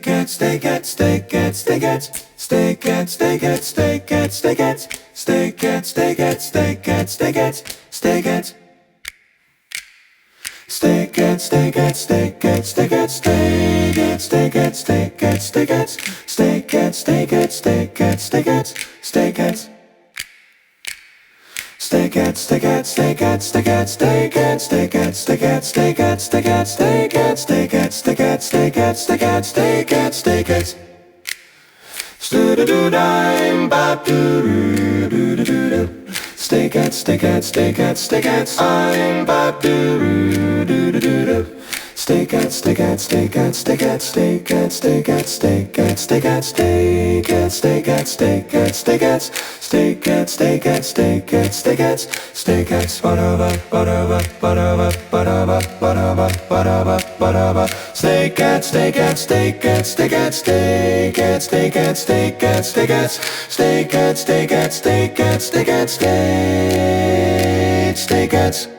Staycat, Staycat, Staycat, Staycat, Staycat, Staycat, Staycat, Staycat, Staycat, Staycat, Staycat, Staycat, Staycat. Staycat, Staycat, Staycat, Staycat, Staycat, Staycat, Staycat, Staycat, Staycat, Staycat, Staycat, Staycat, Staycat. Staycat, Staycat, Staycat, Staycat, Staycat, Staycat, Staycat, Staycat, Staycat, Staycat, Staycat, Staycat, Staycat, Staycat, Staycat, Staycat. Stoo-doo-doo-dime, bop-doo-doo-doo-doo-doo. Staycat, Staycat, Staycat, Staycat, I'm bop-doo-doo-doo-doo-doo. Staycat, Staycat, Staycat, Staycat, Staycat, Staycat, Staycat, Staycat, Staycat, Staycat, Staycat, Staycat, Staycat, Staycat, Staycat, Staycat, Staycat, ba-da-ba, ba-da-ba, ba-da-ba, ba-da-ba, ba-da-ba, ba-da-ba, ba-da-ba. Staycat, Staycat, Staycat, Staycat, Staycat, Staycat, Staycat, Staycat, Staycat, Staycat, Staycat, Staycat, Staycat, Staycat.